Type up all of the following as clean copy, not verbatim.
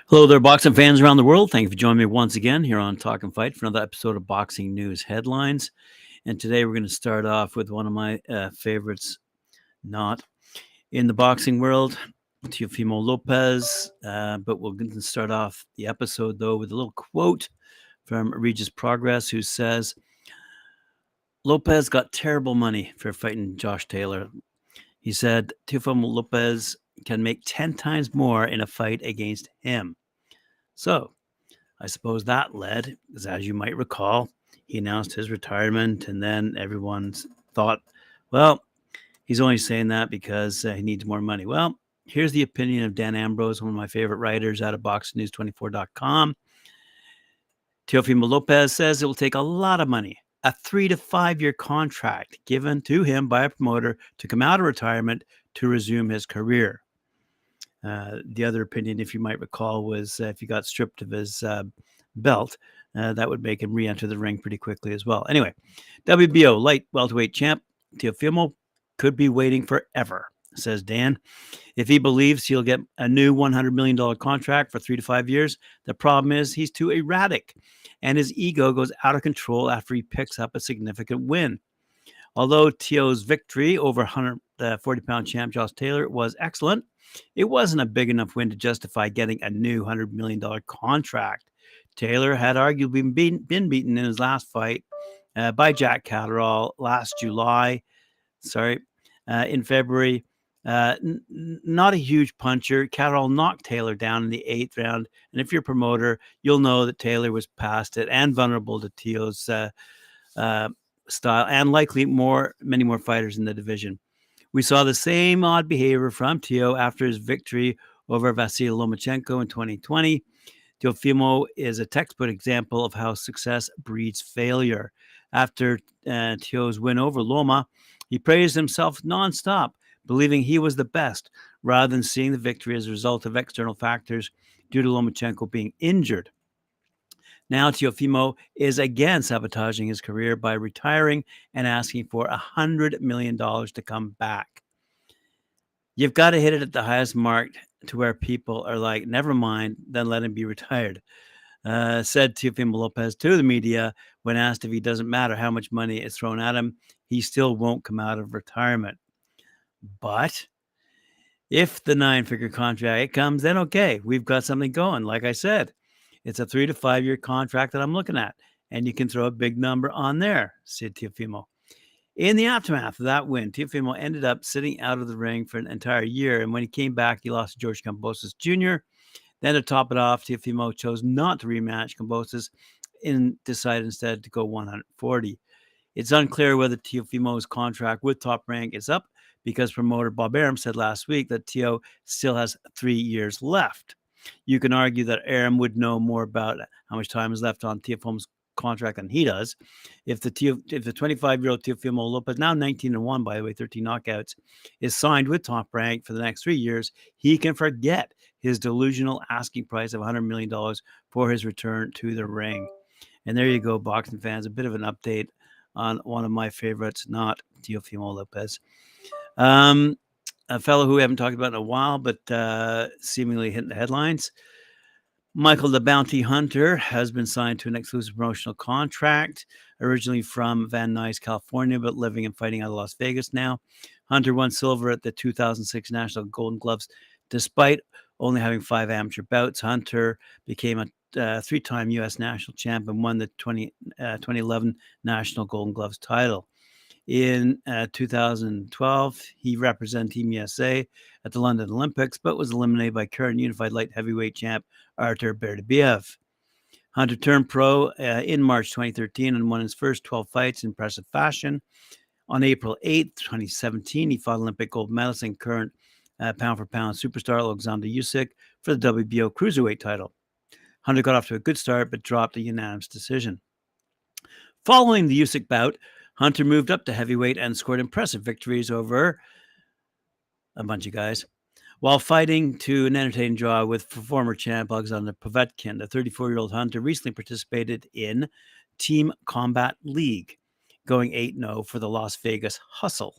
Hello there, boxing fans around the world. Thank you for joining me once again here on Talk and Fight for another episode of Boxing News Headlines. And today we're going to start off with one of my favorites, not in the boxing world, Teofimo Lopez. But we're going to start off the episode, though, with a little quote from Regis Prograis, who says, Lopez got terrible money for fighting Josh Taylor. He said, Teofimo Lopez can make 10 times more in a fight against him. So I suppose that led, as you might recall, he announced his retirement, and then everyone thought, well, he's only saying that because he needs more money. Well, here's the opinion of Dan Ambrose, one of my favorite writers out of BoxNews24.com. Teofimo Lopez says it will take a lot of money, a 3 to 5 year contract given to him by a promoter to come out of retirement to resume his career. The other opinion, if you might recall, was if he got stripped of his belt, that would make him re-enter the ring pretty quickly as well. Anyway, WBO light welterweight champ Teofimo could be waiting forever, says Dan. If he believes he'll get a new $100 million contract for 3 to 5 years, the problem is he's too erratic, and his ego goes out of control after he picks up a significant win. Although Teo's victory over 140-pound champ Josh Taylor was excellent, it wasn't a big enough win to justify getting a new $100 million contract. Taylor had arguably been beaten in his last fight by Jack Catterall last July. In February. Not a huge puncher. Catterall knocked Taylor down in the 8th round. And if you're a promoter, you'll know that Taylor was past it and vulnerable to Teo's style, and likely many more fighters in the division. We saw the same odd behavior from Teo after his victory over Vasily Lomachenko in 2020. Teofimo is a textbook example of how success breeds failure. After Teo's win over Loma, he praised himself nonstop, believing he was the best, rather than seeing the victory as a result of external factors due to Lomachenko being injured. Now Teofimo is again sabotaging his career by retiring and asking for $100 million to come back. You've got to hit it at the highest mark to where people are like, never mind, then let him be retired, said Teofimo Lopez to the media when asked if he doesn't matter how much money is thrown at him, he still won't come out of retirement. But if the 9-figure contract comes, then okay, we've got something going. Like I said, it's a 3 to 5 year contract that I'm looking at, and you can throw a big number on there, said Teofimo. In the aftermath of that win, Teofimo ended up sitting out of the ring for an entire year, and when he came back, he lost to George Kambosos Jr. Then to top it off, Teofimo chose not to rematch Kambosos and decided instead to go 140. It's unclear whether Teofimo's contract with Top Rank is up, because promoter Bob Arum said last week that Teo still has 3 years left. You can argue that Arum would know more about how much time is left on Teofimo's contract than he does. If the 25-year-old Teofimo Lopez, now 19-1, by the way, 13 knockouts, is signed with Top Rank for the next 3 years, he can forget his delusional asking price of $100 million for his return to the ring. And there you go, boxing fans, a bit of an update on one of my favorites, not Teofimo Lopez. A fellow who we haven't talked about in a while, but seemingly hitting the headlines. Michael the Bounty Hunter has been signed to an exclusive promotional contract, originally from Van Nuys, California, but living and fighting out of Las Vegas now. Hunter won silver at the 2006 National Golden Gloves, despite only having 5 amateur bouts. Hunter became a 3-time U.S. national champ and won the 2011 National Golden Gloves title. In 2012, he represented Team USA at the London Olympics, but was eliminated by current unified light heavyweight champ Artur Beterbiev. Hunter turned pro in March 2013 and won his first 12 fights in impressive fashion. On April 8th, 2017, he fought Olympic gold medalist and current pound-for-pound superstar Alexander Usyk for the WBO cruiserweight title. Hunter got off to a good start, but dropped a unanimous decision. Following the Usyk bout, Hunter moved up to heavyweight and scored impressive victories over a bunch of guys, while fighting to an entertaining draw with former champ Alexander Povetkin. The 34-year-old Hunter recently participated in Team Combat League, going 8-0 for the Las Vegas Hustle.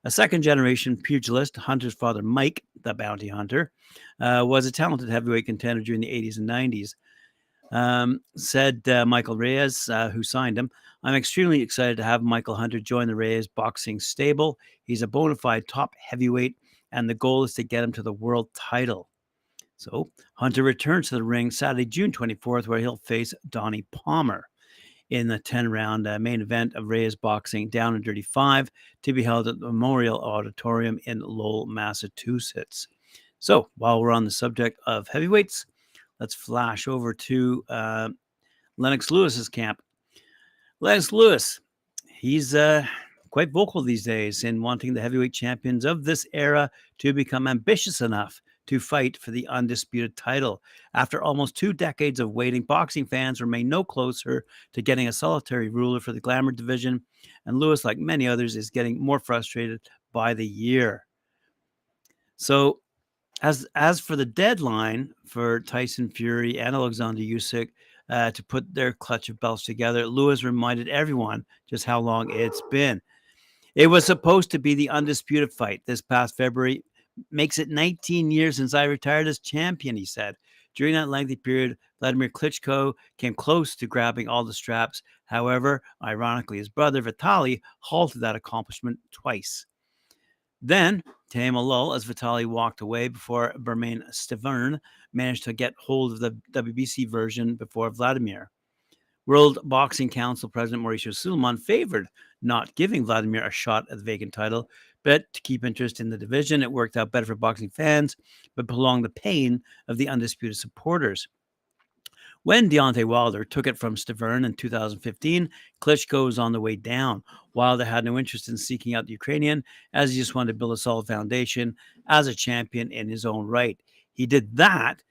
A second-generation pugilist, Hunter's father, Mike, the bounty hunter, was a talented heavyweight contender during the 80s and 90s. Said Michael Reyes, who signed him, "I'm extremely excited to have Michael Hunter join the Reyes boxing stable. He's a bona fide top heavyweight, and the goal is to get him to the world title." So Hunter returns to the ring Saturday, June 24th, where he'll face Donnie Palmer in the 10-round main event of Reyes Boxing Down and Dirty 5 to be held at the Memorial Auditorium in Lowell, Massachusetts. So while we're on the subject of heavyweights, let's flash over to Lennox Lewis's camp. Lennox Lewis, he's quite vocal these days in wanting the heavyweight champions of this era to become ambitious enough to fight for the undisputed title. After almost 2 decades of waiting, boxing fans remain no closer to getting a solitary ruler for the glamour division, and Lewis, like many others, is getting more frustrated by the year. So, as for the deadline for Tyson Fury and Alexander Usyk to put their clutch of belts together, Lewis reminded everyone just how long it's been. It was supposed to be the undisputed fight this past February. Makes it 19 years since I retired as champion, he said. During that lengthy period, Vladimir Klitschko came close to grabbing all the straps. However, ironically, his brother Vitaly halted that accomplishment twice. Then came a lull as Vitaly walked away before Bermain Stiverne managed to get hold of the WBC version before Vladimir. World Boxing Council President Mauricio Suleiman favored not giving Vladimir a shot at the vacant title, but to keep interest in the division. It worked out better for boxing fans, but prolonged the pain of the undisputed supporters. When Deontay Wilder took it from Stiverne in 2015, Klitschko was on the way down. Wilder had no interest in seeking out the Ukrainian, as he just wanted to build a solid foundation as a champion in his own right. He did that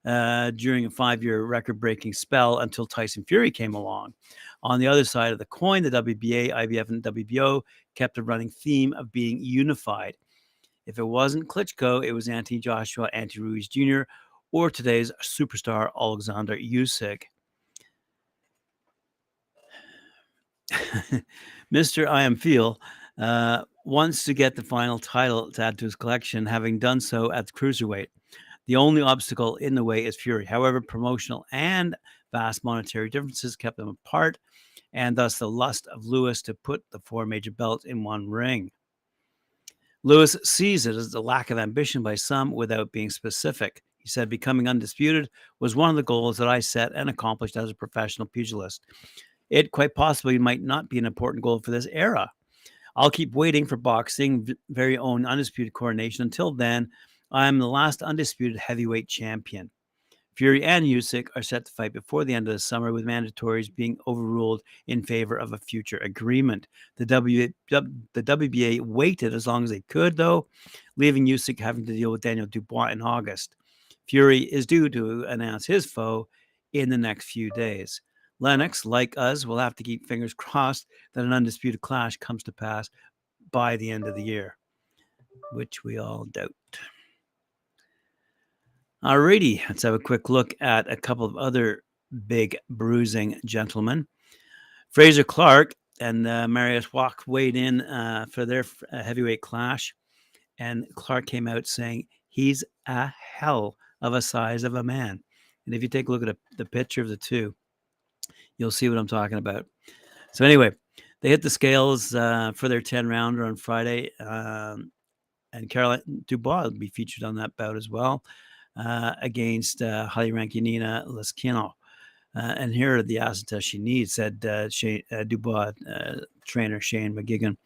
during a 5-year record-breaking spell until Tyson Fury came along. On the other side of the coin, the WBA, IBF, and WBO kept a running theme of being unified. If it wasn't Klitschko, it was Anthony Joshua, Anthony Ruiz Jr., or today's superstar Alexander Usyk. Mr. I Am Feel wants to get the final title to add to his collection, having done so at the cruiserweight. The only obstacle in the way is Fury. However, promotional and vast monetary differences kept them apart, and thus the lust of Lewis to put the 4 major belts in one ring. Lewis sees it as the lack of ambition by some without being specific. He said, "Becoming undisputed was one of the goals that I set and accomplished as a professional pugilist. It quite possibly might not be an important goal for this era. I'll keep waiting for boxing, very own undisputed coronation. Until then, I'm the last undisputed heavyweight champion." Fury and Usyk are set to fight before the end of the summer, with mandatories being overruled in favor of a future agreement. The WBA waited as long as they could, though, leaving Usyk having to deal with Daniel Dubois in August. Fury is due to announce his foe in the next few days. Lennox, like us, will have to keep fingers crossed that an undisputed clash comes to pass by the end of the year, which we all doubt. Alrighty, let's have a quick look at a couple of other big bruising gentlemen. Fraser Clark and Marius Wack weighed in for their heavyweight clash, and Clark came out saying he's a hell of a size of a man. And if you take a look at the picture of the two, you'll see what I'm talking about. So anyway, they hit the scales for their 10-rounder on Friday, and Caroline Dubois will be featured on that bout as well. Against highly ranked Yanina Leskino. And here are the assets she needs, said Dubois trainer Shane McGuigan.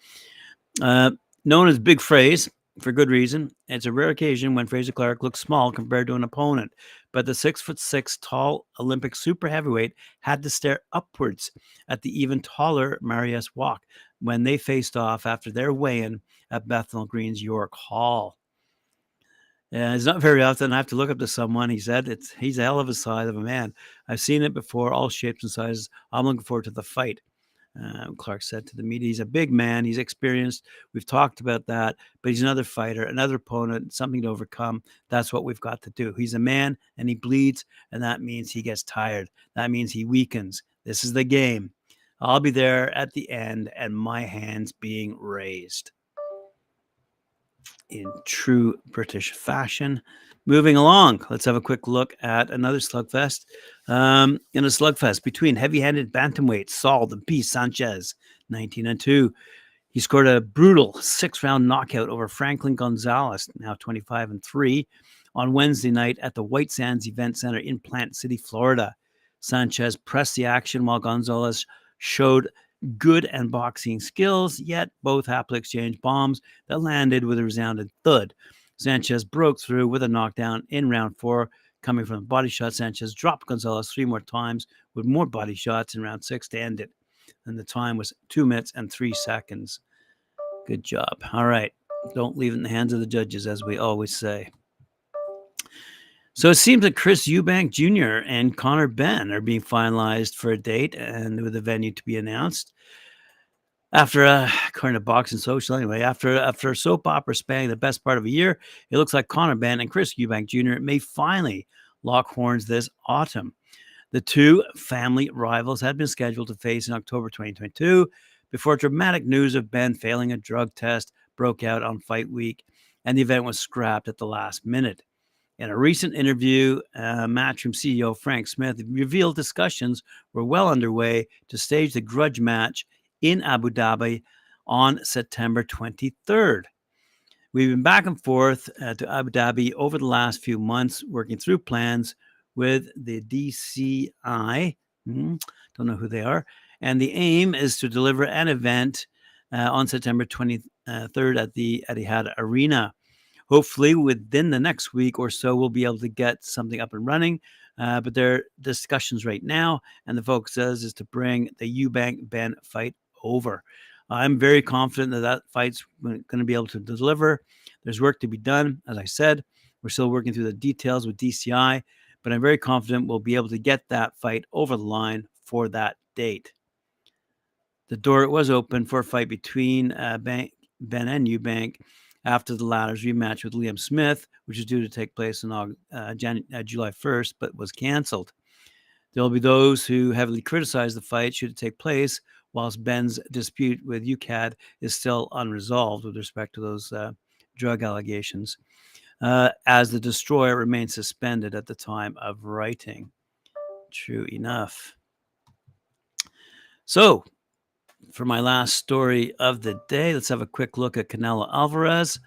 Known as Big Fraze, for good reason. It's a rare occasion when Fraser Clark looks small compared to an opponent, but the 6'6" tall Olympic super heavyweight had to stare upwards at the even taller Marius Wack when they faced off after their weigh-in at Bethnal Green's York Hall. It's not very often I have to look up to someone, he said. He's a hell of a size of a man. I've seen it before, all shapes and sizes. I'm looking forward to the fight, Clark said to the media. He's a big man. He's experienced. We've talked about that, but he's another fighter, another opponent, something to overcome. That's what we've got to do. He's a man, and he bleeds, and that means he gets tired. That means he weakens. This is the game. I'll be there at the end and my hands being raised. In true British fashion. Moving along, let's have a quick look at another slugfest. In a slugfest between heavy-handed bantamweights Saul the Beast Sanchez, 19-2. He scored a brutal 6-round knockout over Franklin Gonzalez, now 25-3, on Wednesday night at the White Sands Event Center in Plant City, Florida. Sanchez pressed the action while Gonzalez showed good and boxing skills, yet both happily exchanged bombs that landed with a resounding thud. Sanchez broke through with a knockdown in round 4, coming from a body shot. Sanchez dropped Gonzalez 3 more times with more body shots in round 6 to end it. And the time was 2 minutes and 3 seconds. Good job. All right. Don't leave it in the hands of the judges, as we always say. So it seems that Chris Eubank Jr. and Conor Benn are being finalized for a date and with a venue to be announced. After, according to Boxing Social, anyway, after a soap opera spanning the best part of a year, it looks like Conor Benn and Chris Eubank Jr. may finally lock horns this autumn. The two family rivals had been scheduled to face in October 2022 before dramatic news of Benn failing a drug test broke out on fight week, and the event was scrapped at the last minute. In a recent interview, Matchroom CEO Frank Smith revealed discussions were well underway to stage the grudge match in Abu Dhabi on September 23rd. We've been back and forth to Abu Dhabi over the last few months, working through plans with the DCI. Don't know who they are. And the aim is to deliver an event on September 23rd at the Etihad Arena. Hopefully, within the next week or so, we'll be able to get something up and running. But there are discussions right now, and the focus is to bring the Eubank Benn fight over. I'm very confident that fight's going to be able to deliver. There's work to be done. As I said, we're still working through the details with DCI, but I'm very confident we'll be able to get that fight over the line for that date. The door was open for a fight between Benn and Eubank after the latter's rematch with Liam Smith, which is due to take place on July 1st, but was canceled. There will be those who heavily criticize the fight should it take place, whilst Benn's dispute with UCAD is still unresolved with respect to those drug allegations, as the Destroyer remains suspended at the time of writing. True enough. So, for my last story of the day, let's have a quick look at Canelo Alvarez.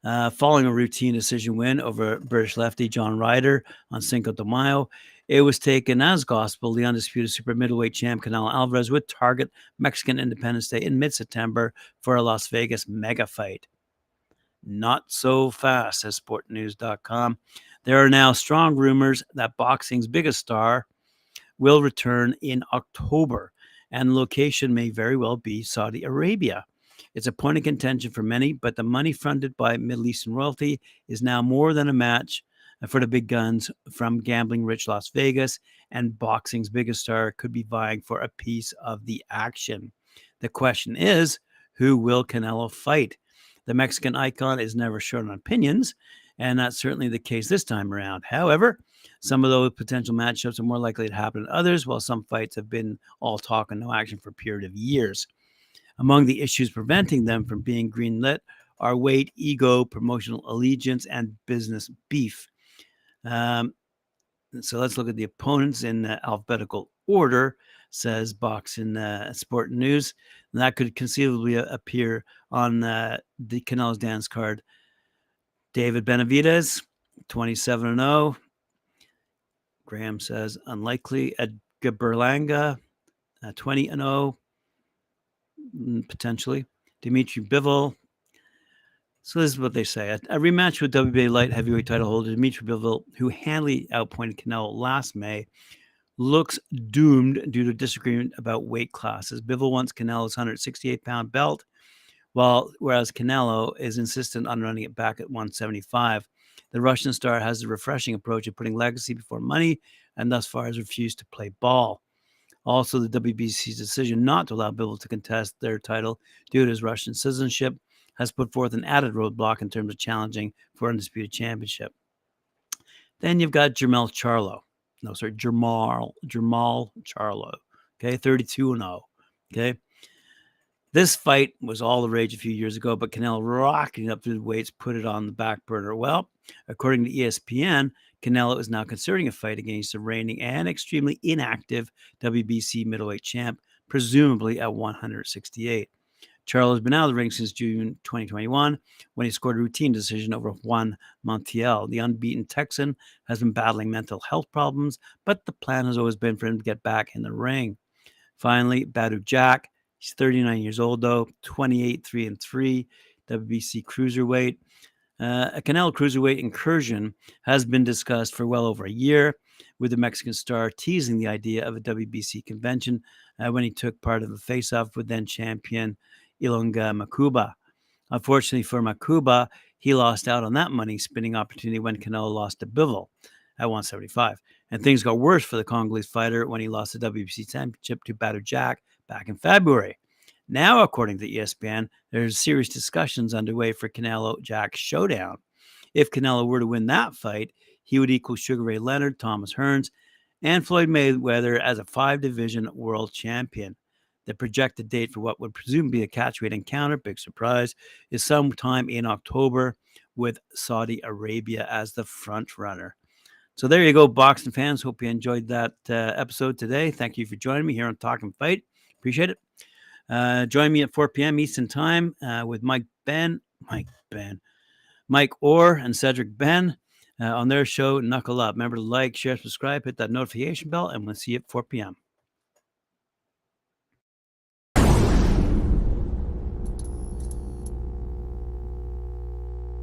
Following a routine decision win over British lefty John Ryder on Cinco de Mayo, it was taken as gospel the undisputed super middleweight champ Canelo Alvarez would target Mexican Independence Day in mid-September for a Las Vegas mega fight. Not so fast, says sportnews.com. There are now strong rumors that boxing's biggest star will return in October, and the location may very well be Saudi Arabia. It's a point of contention for many, but the money fronted by Middle Eastern royalty is now more than a match for the big guns from gambling-rich Las Vegas, and boxing's biggest star could be vying for a piece of the action. The question is, who will Canelo fight? The Mexican icon is never short on opinions, and that's certainly the case this time around. However, some of those potential matchups are more likely to happen than others, while some fights have been all talk and no action for a period of years. Among the issues preventing them from being greenlit are weight, ego, promotional allegiance, and business beef. So let's look at the opponents in alphabetical order, says Boxing Sport News. And that could conceivably appear on the Canelo's dance card. David Benavidez, 27-0. Graham says unlikely. Edgar Berlanga, 20-0. Potentially. Dimitri Bivol. So this is what they say. A rematch with WBA light heavyweight title holder Dimitri Bivol, who handily outpointed Canelo last May, looks doomed due to disagreement about weight classes. Bivol wants Canelo's 168-pound belt, whereas Canelo is insistent on running it back at 175. The Russian star has a refreshing approach of putting legacy before money, and thus far has refused to play ball. Also, the WBC's decision not to allow Bivol to contest their title due to his Russian citizenship has put forth an added roadblock in terms of challenging for undisputed championship. Then you've got Jermall Charlo, okay, 32-0. Okay. This fight was all the rage a few years ago, but Canelo rocking up through the weights put it on the back burner. Well, according to ESPN, Canelo is now considering a fight against the reigning and extremely inactive WBC middleweight champ, presumably at 168. Charlo has been out of the ring since June 2021 when he scored a routine decision over Juan Montiel. The unbeaten Texan has been battling mental health problems, but the plan has always been for him to get back in the ring. Finally, Badou Jack. He's 39 years old, though, 28, 3-3, WBC cruiserweight. A Canelo cruiserweight incursion has been discussed for well over a year, with the Mexican star teasing the idea of a WBC convention when he took part of a face-off with then champion Ilunga Makuba. Unfortunately for Makuba, he lost out on that money-spinning opportunity when Canelo lost to Bivol at 175. And things got worse for the Congolese fighter when he lost the WBC championship to Badou Jack back in February. Now, according to ESPN, there's serious discussions underway for Canelo-Jack showdown. If Canelo were to win that fight, he would equal Sugar Ray Leonard, Thomas Hearns, and Floyd Mayweather as a 5-division world champion. The projected date for what would presumably be a catchweight encounter, big surprise, is sometime in October with Saudi Arabia as the front runner. So there you go, boxing fans. Hope you enjoyed that episode today. Thank you for joining me here on Talkin' Fight. Appreciate it. Join me at 4 p.m. Eastern Time with Mike Orr, and Cedric Benn on their show, Knuckle Up. Remember to like, share, subscribe, hit that notification bell, and we'll see you at 4 p.m.